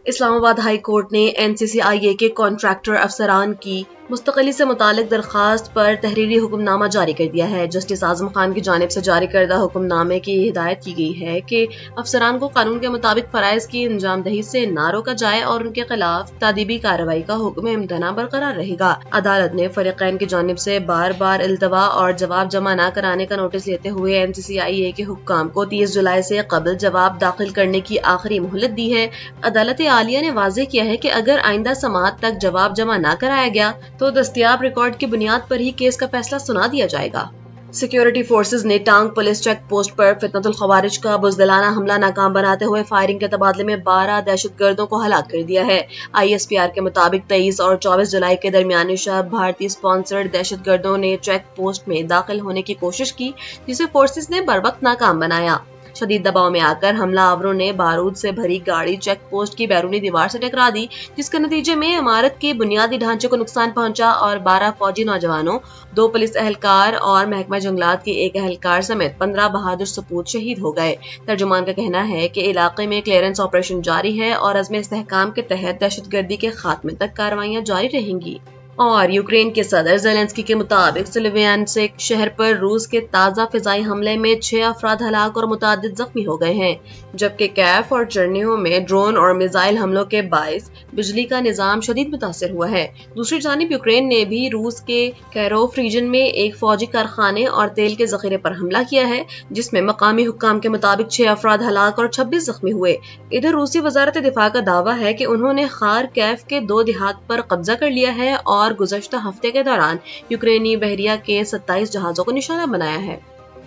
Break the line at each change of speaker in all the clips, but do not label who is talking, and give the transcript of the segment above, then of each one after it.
اسلام آباد high court نے NCCIA کے کانٹریکٹر افسران کی مستقلی سے متعلق درخواست پر تحریری حکم نامہ جاری کر دیا ہے۔ جسٹس اعظم خان کی جانب سے جاری کردہ حکم نامے کی ہدایت کی گئی ہے کہ افسران کو قانون کے مطابق فرائض کی انجام دہی سے نہ روکا جائے اور ان کے خلاف تادیبی کارروائی کا حکم امتناع برقرار رہے گا۔ عدالت نے فریقین کی جانب سے بار بار التوا اور جواب جمع نہ کرانے کا نوٹس لیتے ہوئے NCCIA کے حکام کو 30 جولائی سے قبل جواب داخل کرنے کی آخری مہلت دی ہے۔ عدالت عالیہ نے واضح کیا ہے کہ اگر آئندہ سماعت تک جواب جمع نہ کرایا گیا تو دستیاب ریکارڈ کی بنیاد پر ہی کیس کا فیصلہ سنا دیا جائے گا۔ سیکیورٹی فورسز نے ٹانگ پولیس چیک پوسٹ پر فتنۃ الخوارج کا بزدلانہ حملہ ناکام بناتے ہوئے فائرنگ کے تبادلے میں 12 دہشت گردوں کو ہلاک کر دیا ہے۔ ISPR کے مطابق 23 اور 24 جولائی کے درمیان شب بھارتی اسپانسرڈ دہشت گردوں نے چیک پوسٹ میں داخل ہونے کی کوشش کی، جسے فورسز نے بروقت ناکام بنایا۔ شدید دباؤ میں آ کر حملہ آوروں نے بارود سے بھری گاڑی چیک پوسٹ کی بیرونی دیوار سے ٹکرا دی، جس کے نتیجے میں عمارت کے بنیادی ڈھانچے کو نقصان پہنچا اور 12 فوجی نوجوانوں، 2 پولیس اہلکار اور محکمہ جنگلات کے ایک اہلکار سمیت 15 بہادر سپوت شہید ہو گئے۔ ترجمان کا کہنا ہے کہ علاقے میں کلیئرنس آپریشن جاری ہے اور عزم استحکام کے تحت دہشت گردی کے خاتمے تک کارروائیاں جاری رہیں گی۔ اور یوکرین کے صدر زیلنسکی کے مطابق سلیویانسک شہر پر روس کے تازہ فضائی حملے میں 6 افراد ہلاک اور متعدد زخمی ہو گئے ہیں، جبکہ کیف اور چرنیو میں ڈرون اور میزائل حملوں کے باعث بجلی کا نظام شدید متاثر ہوا ہے۔ دوسری جانب یوکرین نے بھی روس کے کیروف ریجن میں ایک فوجی کارخانے اور تیل کے ذخیرے پر حملہ کیا ہے، جس میں مقامی حکام کے مطابق 6 افراد ہلاک اور 26 زخمی ہوئے۔ ادھر روسی وزارت دفاع کا دعویٰ ہے کہ انہوں نے خار کیف کے 2 دیہات پر قبضہ کر لیا ہے اور گزشتہ ہفتے کے دوران یوکرینی بحریہ کے 27 جہازوں کو نشانہ بنایا ہے۔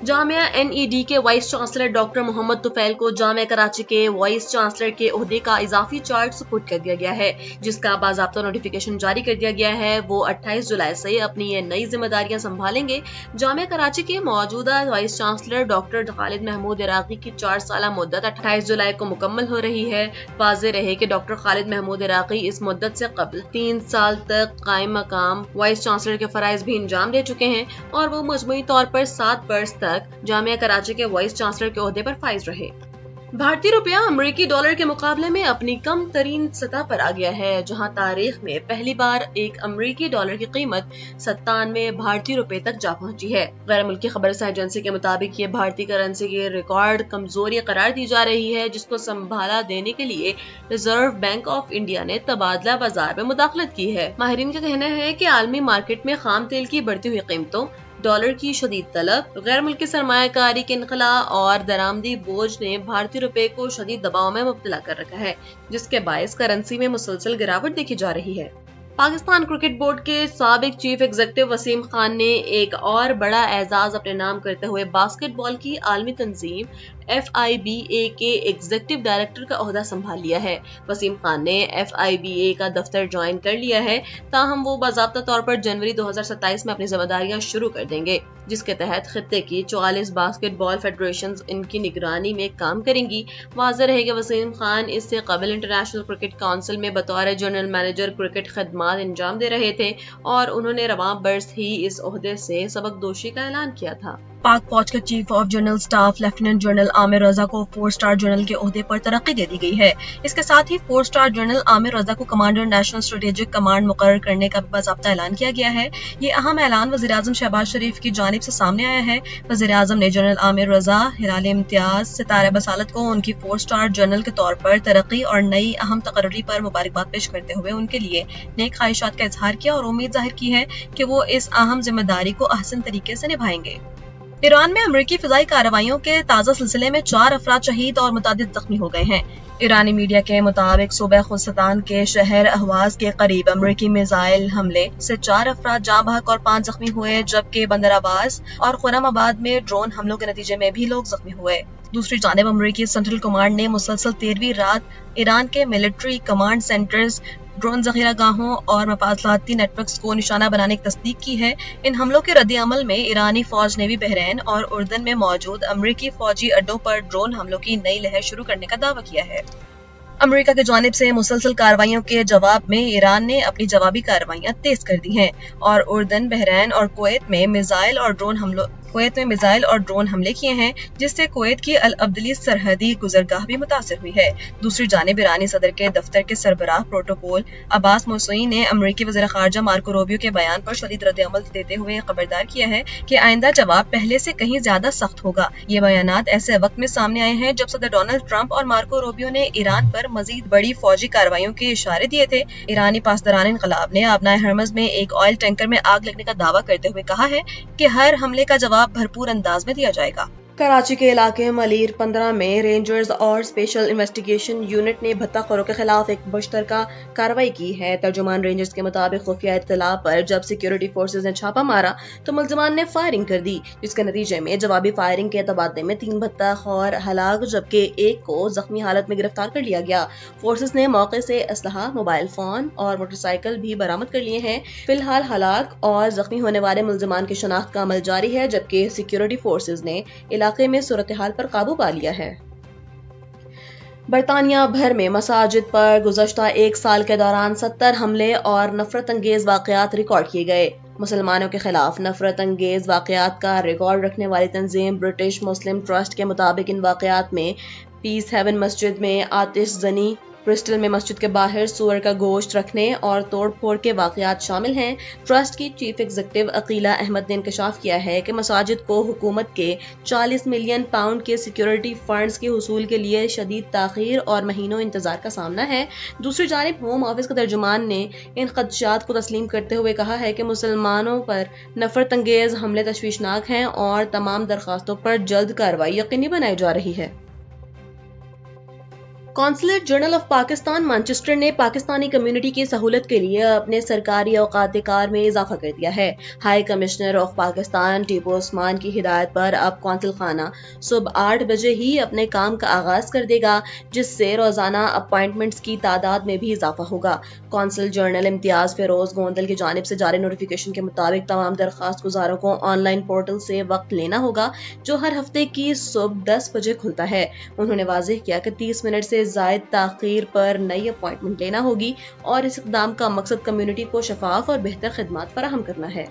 جامعہ NED کے وائس چانسلر ڈاکٹر محمد طفیل کو جامعہ کراچی کے وائس چانسلر کے عہدے کا اضافی چارج سپرد کر دیا گیا ہے، جس کا باضابطہ نوٹیفیکیشن جاری کر دیا گیا ہے۔ وہ 28 جولائی سے اپنی یہ نئی ذمہ داریاں سنبھالیں گے۔ جامعہ کراچی کے موجودہ وائس چانسلر ڈاکٹر خالد محمود عراقی کی 4 سالہ مدت 28 جولائی کو مکمل ہو رہی ہے۔ واضح رہے کہ ڈاکٹر خالد محمود عراقی اس مدت سے قبل 3 سال تک قائم مقام وائس چانسلر کے فرائض بھی انجام دے چکے ہیں اور وہ مجموعی طور پر 7 برس تک جامعہ کراچی کے وائس چانسلر کے عہدے پر فائز رہے۔ بھارتی روپیہ امریکی ڈالر کے مقابلے میں اپنی کم ترین سطح پر آ گیا ہے، جہاں تاریخ میں پہلی بار ایک امریکی ڈالر کی قیمت 97 بھارتی روپے تک جا پہنچی ہے۔ غیر ملکی خبر رساں ایجنسی کے مطابق یہ بھارتی کرنسی کی ریکارڈ کمزوری قرار دی جا رہی ہے، جس کو سنبھالا دینے کے لیے ریزرو بینک آف انڈیا نے تبادلہ بازار میں مداخلت کی ہے۔ ماہرین کا کہنا ہے کہ عالمی مارکیٹ میں خام تیل کی بڑھتی ہوئی قیمتوں، ڈالر کی شدید طلب، غیر ملکی سرمایہ کاری کے انخلا اور درآمدی بوجھ نے بھارتی روپے کو شدید دباؤ میں مبتلا کر رکھا ہے، جس کے باعث کرنسی میں مسلسل گراوٹ دیکھی جا رہی ہے۔ پاکستان کرکٹ بورڈ کے سابق چیف ایگزیکٹو وسیم خان نے ایک اور بڑا اعزاز اپنے نام کرتے ہوئے باسکٹ بال کی عالمی تنظیم FIBA کے ایگزیکٹو ڈائریکٹر کا عہدہ سنبھال لیا ہے۔ وسیم خان نے FIBA کا دفتر جوائن کر لیا ہے، تاہم وہ باضابطہ طور پر جنوری 2027 میں اپنی ذمہ داریاں شروع کر دیں گے، جس کے تحت خطے کی 44 باسکٹ بال فیڈریشنز ان کی نگرانی میں کام کریں گی۔ واضح رہے کہ وسیم خان اس سے قبل انٹرنیشنل کرکٹ کونسل میں بطور جنرل مینیجر کرکٹ خدمات انجام دے رہے تھے اور انہوں نے رواں برس ہی اس عہدے سے سبکدوشی کا اعلان کیا تھا۔ پاک فوج کے chief of general staff lieutenant general Aamir Raza کو 4 اسٹار جنرل کے عہدے پر ترقی دے دی گئی ہے۔ اس کے ساتھ ہی 4 اسٹار جنرل عامر رضا کو کمانڈر نیشنل اسٹریٹجک کمانڈ مقرر کرنے کا بھی باضابطہ اعلان کیا گیا ہے۔ یہ اہم اعلان وزیراعظم شہباز شریف کی جانب سے سامنے آیا ہے۔ وزیراعظم نے جنرل عامر رضا، ہلال امتیاز، ستارہ بصالت کو ان کی 4 اسٹار جنرل کے طور پر ترقی اور نئی اہم تقرری پر مبارکباد پیش کرتے ہوئے ان کے لیے نیک خواہشات کا اظہار کیا اور امید ظاہر کی ہے کہ وہ اس اہم ذمہ داری کو احسن طریقے سے نبھائیں گے۔ ایران میں امریکی فضائی کارروائیوں کے تازہ سلسلے میں 4 افراد شہید اور متعدد زخمی ہو گئے ہیں۔ ایرانی میڈیا کے مطابق صوبہ خوزستان کے شہر اہواز کے قریب امریکی میزائل حملے سے 4 افراد جاں بحق اور 5 زخمی ہوئے، جبکہ بندر عباس اور خرم آباد میں ڈرون حملوں کے نتیجے میں بھی لوگ زخمی ہوئے۔ دوسری جانب امریکی سینٹرل کمانڈ نے مسلسل 13ویں رات ایران کے ملٹری کمانڈ سینٹرز، ڈرون ذخیرہ گاہوں اور مواصلاتی نیٹ ورکس کو نشانہ بنانے کی تصدیق کی ہے۔ ان حملوں کے رد عمل میں ایرانی فوج نے بھی بحرین اور اردن میں موجود امریکی فوجی اڈوں پر ڈرون حملوں کی نئی لہر شروع کرنے کا دعویٰ کیا ہے۔ امریکہ کی جانب سے مسلسل کارروائیوں کے جواب میں ایران نے اپنی جوابی کارروائیاں تیز کر دی ہیں اور اردن، بحرین اور کویت میں میزائل اور ڈرون حملوں کویت میں میزائل اور ڈرون حملے کیے ہیں، جس سے کویت کی العبدلی سرحدی گزرگاہ بھی متاثر ہوئی ہے۔ دوسری جانب ایرانی صدر کے دفتر کے سربراہ پروٹوکول عباس موسوی نے امریکی وزیر خارجہ مارکو روبیو کے بیان پر شدید رد عمل دیتے ہوئے خبردار کیا ہے کہ آئندہ جواب پہلے سے کہیں زیادہ سخت ہوگا۔ یہ بیانات ایسے وقت میں سامنے آئے ہیں جب صدر ڈونلڈ ٹرمپ اور مارکو روبیو نے ایران پر مزید بڑی فوجی کارروائیوں کے اشارے دیے تھے۔ ایرانی پاسداران انقلاب نے آبنائے ہرمز میں ایک آئل ٹینکر میں آگ لگنے کا دعویٰ کرتے ہوئے کہا ہے کہ ہر حملے کا جواب بھرپور انداز میں دیا جائے گا۔ کراچی کے علاقے ملیر 15 میں رینجرز اور اسپیشل انویسٹیگیشن یونٹ نے بھتہ خوروں کے خلاف ایک مشترکہ کارروائی کی ہے۔ ترجمان رینجرز کے مطابق خفیہ اطلاع پر جب سیکیورٹی فورسز نے چھاپہ مارا تو ملزمان نے فائرنگ کر دی، جس کے نتیجے میں جوابی فائرنگ کے تبادلے میں 3 بھتہ خور ہلاک جبکہ ایک کو زخمی حالت میں گرفتار کر لیا گیا۔ فورسز نے موقع سے اسلحہ، موبائل فون اور موٹر سائیکل بھی برآمد کر لیے ہیں۔ فی الحال ہلاک اور زخمی ہونے والے ملزمان کی شناخت کا عمل جاری ہے، جبکہ سیکیورٹی فورسز نے علاقے میں صورتحال پر قابو پا لیا ہے۔ برطانیہ بھر میں مساجد پر گزشتہ ایک سال کے دوران 70 حملے اور نفرت انگیز واقعات ریکارڈ کیے گئے۔ مسلمانوں کے خلاف نفرت انگیز واقعات کا ریکارڈ رکھنے والی تنظیم برٹش مسلم ٹرسٹ کے مطابق ان واقعات میں پیس ہیون مسجد میں آتش زنی، برسٹل میں مسجد کے باہر سور کا گوشت رکھنے اور توڑ پھوڑ کے واقعات شامل ہیں۔ ٹرسٹ کی چیف ایگزیکٹو عقیلہ احمد نے انکشاف کیا ہے کہ مساجد کو حکومت کے 40 ملین پاؤنڈ کے سیکیورٹی فنڈز کے حصول کے لیے شدید تاخیر اور مہینوں انتظار کا سامنا ہے۔ دوسری جانب ہوم آفس کے ترجمان نے ان خدشات کو تسلیم کرتے ہوئے کہا ہے کہ مسلمانوں پر نفرت انگیز حملے تشویشناک ہیں اور تمام درخواستوں پر جلد کارروائی یقینی بنائی جا رہی ہے۔ Consulate general of Pakistan Manchester نے پاکستانی کمیونٹی کی سہولت کے لیے اپنے سرکاری اوقات کار میں اضافہ کر دیا ہے۔ High commissioner of Pakistan Tipu Usman کی ہدایت پر اب قونصل خانہ صبح 8 بجے ہی اپنے کام کا آغاز کر دے گا، جس سے روزانہ اپائنٹمنٹس کی تعداد میں بھی اضافہ ہوگا۔ قونصل جنرل امتیاز فیروز گوندل کی جانب سے جاری نوٹیفیکیشن کے مطابق تمام درخواست گزاروں کو آن لائن پورٹل سے وقت لینا ہوگا، جو ہر ہفتے کی صبح 10 بجے کھلتا ہے۔ انہوں نے واضح کیا کہ 30 منٹ سے زائد تاخیر پر نئی اپائنٹمنٹ لینا ہوگی اور اس اقدام کا مقصد کمیونٹی کو شفاف اور بہتر خدمات فراہم کرنا ہے۔